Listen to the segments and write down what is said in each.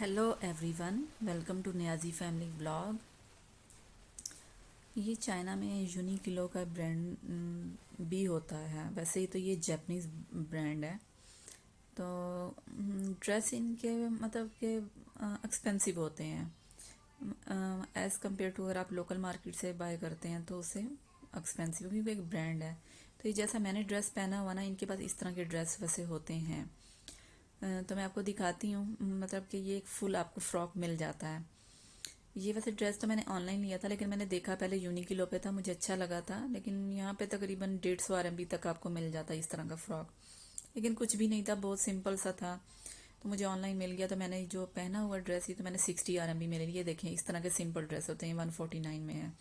Hello everyone, welcome to Niazi family blog. ये China में Uniqlo का ब्रांड भी होता है। वैसे ही तो ये जापानीज़ ब्रांड है। तो ड्रेस इनके मतलब के एक्सपेंसिव होते हैं एज़ कम्पेयर टू। अगर आप लोकल मार्केट से बाय करते हैं तो उससे एक्सपेंसिव, क्योंकि एक ब्रांड है। तो ये जैसा मैंने ड्रेस पहना हुआ ना, इनके पास इस तरह के ड्रेस वैसे होते हैं। तो मैं आपको दिखाती हूँ, मतलब कि ये एक फुल आपको फ्रॉक मिल जाता है। ये वैसे ड्रेस तो मैंने ऑनलाइन लिया था, लेकिन मैंने देखा पहले यूनिक्लो पे था, मुझे अच्छा लगा था। लेकिन यहाँ पे तकरीबन 150 RMB तक आपको मिल जाता है इस तरह का फ्रॉक। लेकिन कुछ भी नहीं था, बहुत सिंपल सा था। तो मुझे ऑनलाइन मिल गया। तो मैंने जो पहना हुआ ड्रेस ही तो मैंने 60 RMB में ले लिया। देखें, इस तरह के सिंपल ड्रेस होते हैं, 149 में है।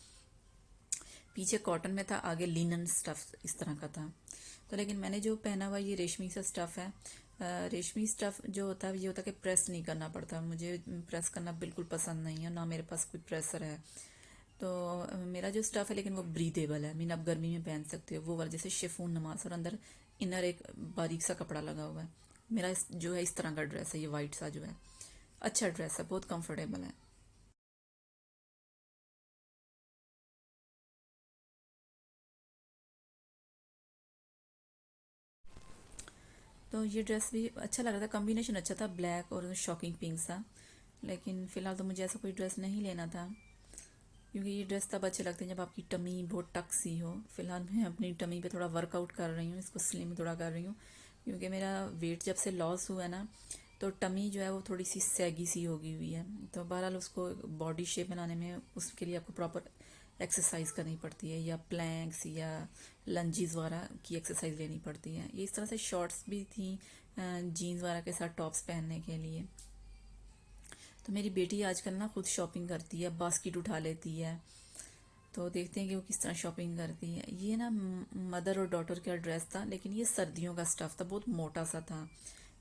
पीछे कॉटन में था, आगे लिनन स्टफ इस तरह का था। तो लेकिन मैंने जो पहना हुआ ये रेशमी सा स्टफ़ है। रेशमी स्टफ़ जो होता है ये होता है कि प्रेस नहीं करना पड़ता। मुझे प्रेस करना बिल्कुल पसंद नहीं है, ना मेरे पास कोई प्रेसर है। तो मेरा जो स्टफ़ है, लेकिन वो ब्रीदेबल है, मीन आप गर्मी में पहन सकते हो। वो वाला जैसे शिफॉन नमाज, और अंदर इनर एक बारीक सा कपड़ा लगा हुआ है। मेरा जो है इस तरह का ड्रेस है, ये वाइट सा जो है। अच्छा ड्रेस है, बहुत कंफर्टेबल है। तो ये ड्रेस भी अच्छा लग रहा था, कॉम्बिनेशन अच्छा था, ब्लैक और शॉकिंग पिंक सा। लेकिन फ़िलहाल तो मुझे ऐसा कोई ड्रेस नहीं लेना था, क्योंकि ये ड्रेस तब अच्छे लगते हैं जब आपकी टमी बहुत टक सी हो। फ़िलहाल मैं अपनी टमी पे थोड़ा वर्कआउट कर रही हूँ, इसको स्लिम थोड़ा कर रही हूँ। क्योंकि मेरा वेट जब से लॉस हुआ है ना, तो टमी जो है वो थोड़ी सी सैगी सी हो गई हुई है। तो बहरहाल उसको बॉडी शेप बनाने में उसके लिए आपको प्रॉपर एक्सरसाइज करनी पड़ती है, या प्लैंक्स या लंजीज वगैरह की एक्सरसाइज लेनी पड़ती है। ये इस तरह से शॉर्ट्स भी थी जीन्स वगैरह के साथ टॉप्स पहनने के लिए। तो मेरी बेटी आजकल ना खुद शॉपिंग करती है, बास्केट उठा लेती है। तो देखते हैं कि वो किस तरह शॉपिंग करती है। ये ना मदर और डॉटर का ड्रेस था, लेकिन ये सर्दियों का स्टफ़ था, बहुत मोटा सा था।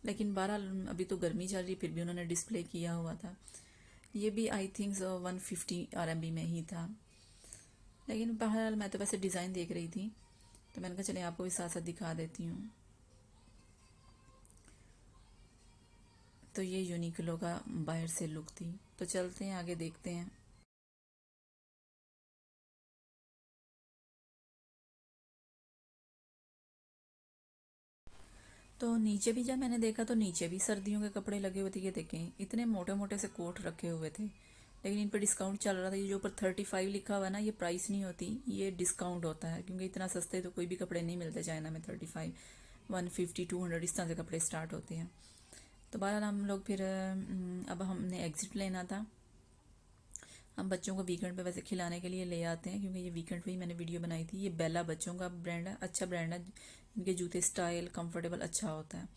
लेकिन बहरहाल अभी तो गर्मी चल रही, फिर भी उन्होंने डिस्प्ले किया हुआ था। ये भी आई थिंक 150 RMB में ही था। लेकिन बहरहाल मैं तो वैसे डिज़ाइन देख रही थी, तो मैंने कहा चले आपको भी साथ साथ दिखा देती हूँ। तो ये यूनिक्लो का बाहर से लुक थी। तो चलते हैं आगे, देखते हैं। तो नीचे भी जब मैंने देखा तो नीचे भी सर्दियों के कपड़े लगे हुए थे। ये देखें, इतने मोटे मोटे से कोट रखे हुए थे। लेकिन इन पर डिस्काउंट चल रहा था। ये जो ऊपर 35 लिखा हुआ है ना, ये प्राइस नहीं होती, ये डिस्काउंट होता है। क्योंकि इतना सस्ते तो कोई भी कपड़े नहीं मिलते चाइना में। 35, 150, 200 इस तरह से कपड़े स्टार्ट होते हैं। तो बहरहाल हम लोग फिर अब हमने एग्ज़िट लेना था। हम बच्चों को वीकेंड पे वैसे खिलाने के लिए ले आते हैं, क्योंकि ये वीकेंड पे ही मैंने वीडियो बनाई थी। ये बेला बच्चों का ब्रांड है, अच्छा ब्रांड है। इनके जूते स्टाइल कंफर्टेबल अच्छा होता है।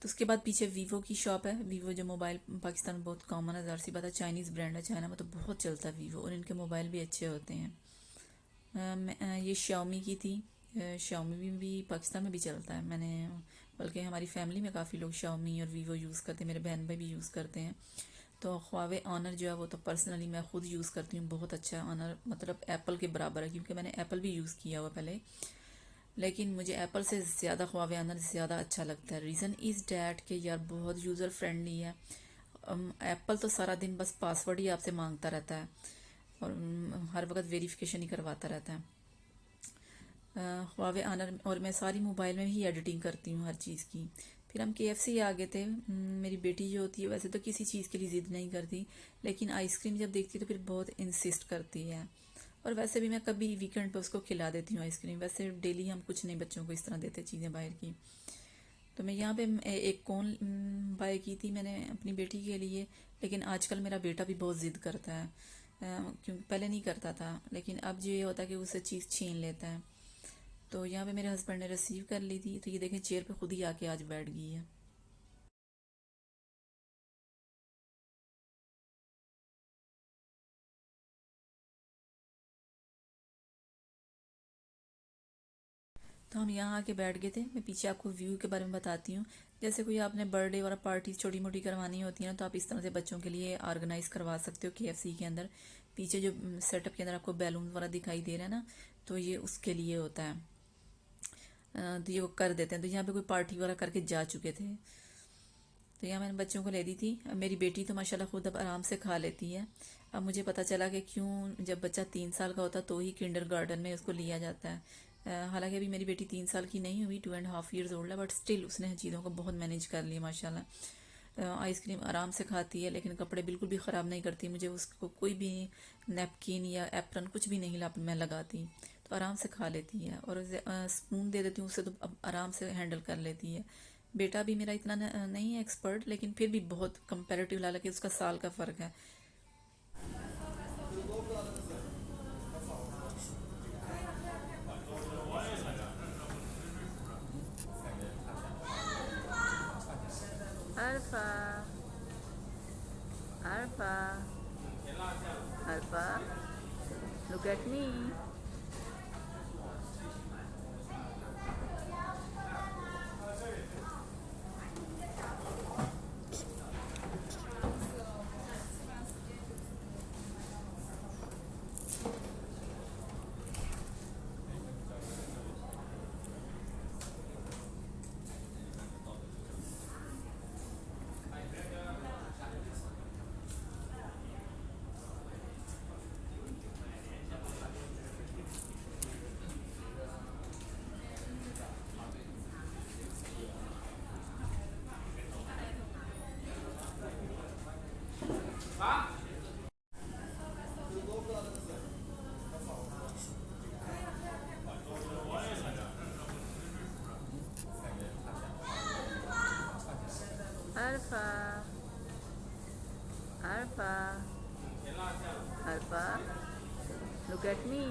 तो उसके बाद पीछे वीवो की शॉप है। वीवो जो मोबाइल पाकिस्तान में बहुत कॉमन है, ज़ाहिर सी बात है, चाइनीज़ ब्रांड है, चाइना में तो बहुत चलता है वीवो, और इनके मोबाइल भी अच्छे होते हैं। ये शाओमी की थी। शाओमी भी पाकिस्तान में भी चलता है। मैंने बल्कि हमारी फैमिली में काफ़ी लोग शाओमी और वीवो यूज़ करते हैं, मेरे बहन भाई भी यूज़ करते हैं। तो ख्वावे ऑनर जो है वो तो पर्सनली मैं खुद यूज़ करती हूँ, बहुत अच्छा है ऑनर, मतलब एप्पल के बराबर है, क्योंकि मैंने एप्पल भी यूज़ किया हुआ पहले। लेकिन मुझे एप्पल से ज़्यादा ख्वावे ऑनर ज़्यादा अच्छा लगता है। रीज़न इज़ डैट कि यार बहुत यूज़र फ्रेंडली है। एप्पल तो सारा दिन बस पासवर्ड ही आपसे मांगता रहता है, और हर वक्त वेरिफिकेशन ही करवाता रहता है। हुआवे ऑनर, और मैं सारी मोबाइल में ही एडिटिंग करती हूँ हर चीज़ की। फिर हम KFC आ गए थे। मेरी बेटी जो होती है वैसे तो किसी चीज़ के लिए ज़िद नहीं करती, लेकिन आइसक्रीम जब देखती है तो फिर बहुत इंसिस्ट करती है। और वैसे भी मैं कभी वीकेंड पे उसको खिला देती हूँ आइसक्रीम। वैसे डेली हम कुछ नहीं बच्चों को इस तरह देते चीज़ें बाहर की। तो मैं यहाँ पे एक कोन बाय की थी मैंने अपनी बेटी के लिए। लेकिन आजकल मेरा बेटा भी बहुत ज़िद करता है, क्योंकि पहले नहीं करता था, लेकिन अब जो ये होता है कि उससे चीज़ छीन लेता है। तो यहाँ पे मेरे हस्बैंड ने रिसीव कर ली थी। तो ये देखें, चेयर पे खुद ही आके आज बैठ गई है। तो हम यहाँ आके बैठ गए थे। मैं पीछे आपको व्यू के बारे में बताती हूँ। जैसे कोई आपने बर्थडे और पार्टी छोटी मोटी करवानी होती है ना, तो आप इस तरह से बच्चों के लिए ऑर्गेनाइज करवा सकते हो KFC के अंदर। पीछे जो सेटअप के अंदर आपको बैलून वाला दिखाई दे रहा है ना, तो ये उसके लिए होता है। तो ये वो कर देते हैं। तो यहाँ पे कोई पार्टी वगैरह करके जा चुके थे। तो यहाँ मैंने बच्चों को ले दी थी। अब मेरी बेटी तो माशाल्लाह खुद अब आराम से खा लेती है। अब मुझे पता चला कि क्यों जब बच्चा 3 साल का होता तो ही किंडर गार्डन में उसको लिया जाता है। हालांकि अभी मेरी बेटी 3 साल की नहीं हुई, 2.5 years ओल्ड है, बट स्टिल उसने चीज़ों को बहुत मैनेज कर लिया माशाल्लाह। आइसक्रीम आराम से खाती है, लेकिन कपड़े बिल्कुल भी ख़राब नहीं करती। मुझे उसको कोई भी नैपकिन या एप्रन कुछ भी नहीं मैं लगाती, तो आराम से खा लेती है। और स्पून दे देती हूँ उसे तो अब आराम से हैंडल कर लेती है। बेटा भी मेरा इतना नहीं है एक्सपर्ट, लेकिन फिर भी बहुत कंपैरेटिव, हालांकि उसका साल का फ़र्क है। अरफा, अरफा, अरफा, look at me. Arfa, Arfa, Arfa, look at me.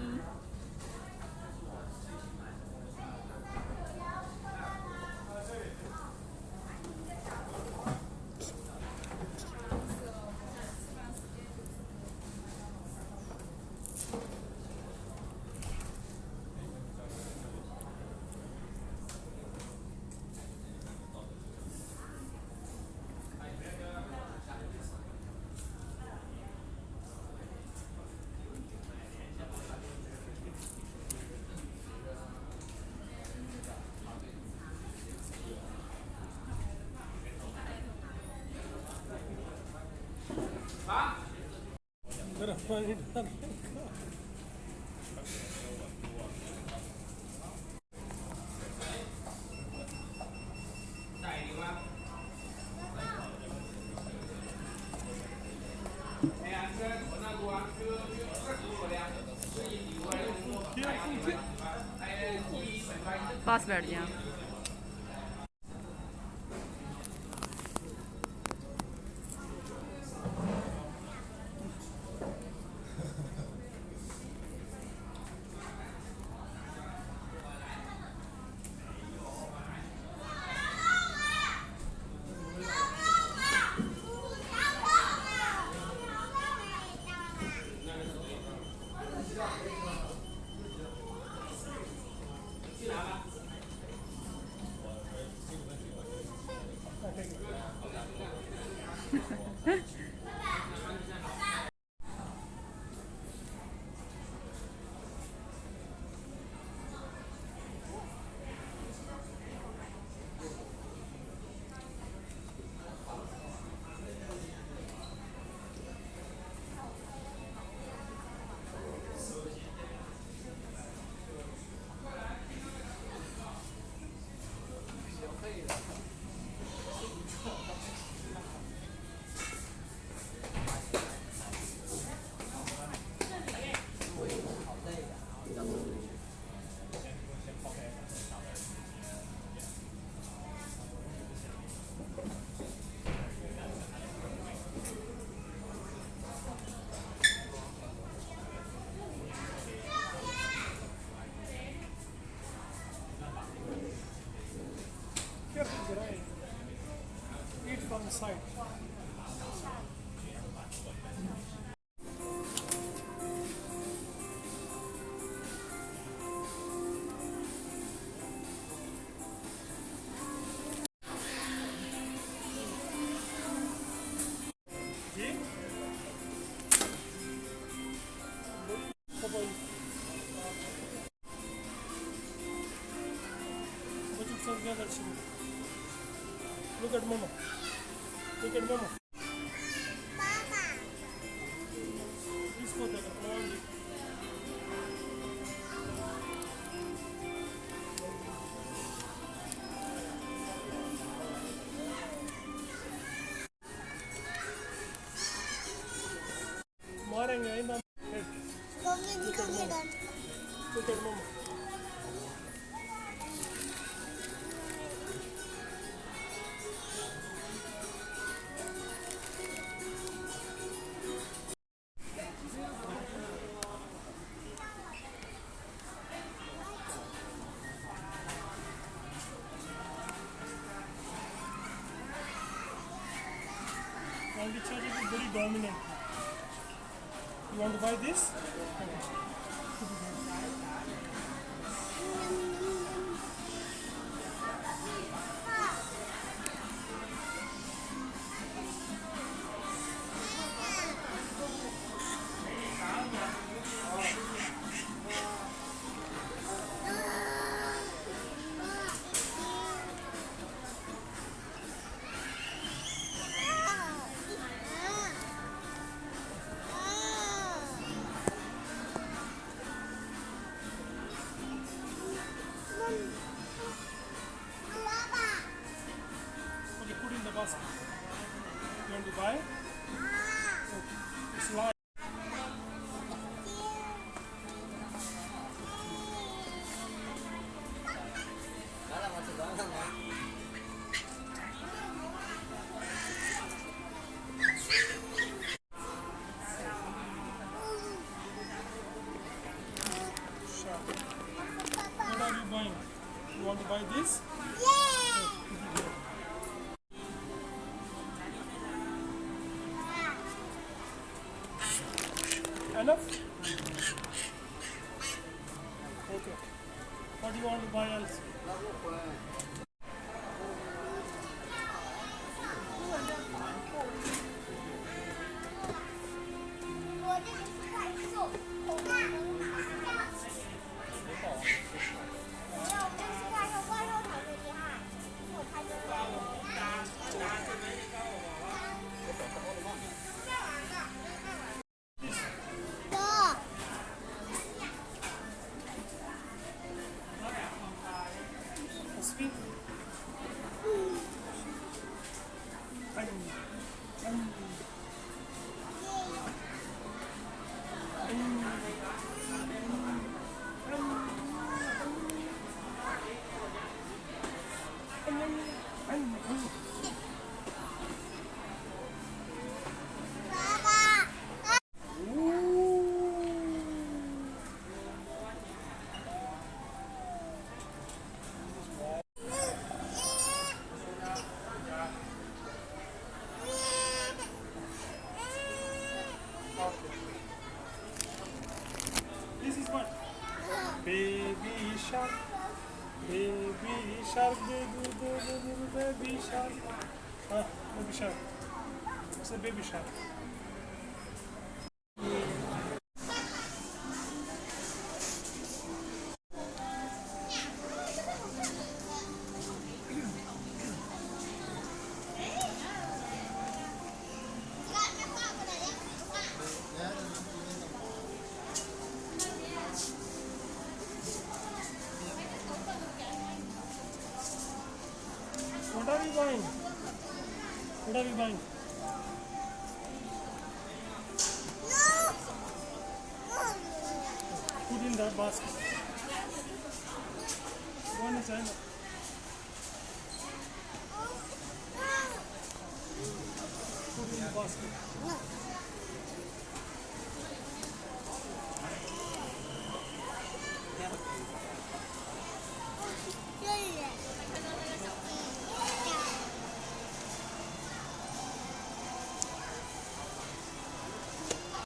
पास बैठ जाए। Eat from the side. Look at Mama. Look at Mama. इसको देखो only. मारेंगे in head. Look at Mama. Look at Mama. And the charger is very dominant. You want to buy this? Okay, put in the basket. You want to buy? Okay. It's light. Sure. What are you buying? You want to buy this? Enough? Okay. What do you want to buy else? Sweet. This is what? Baby shark. Baby shark. Baby shark. Baby shark. It's a baby shark. What are you buying? What are you buying? Put in the basket. One is enough. Put in the basket.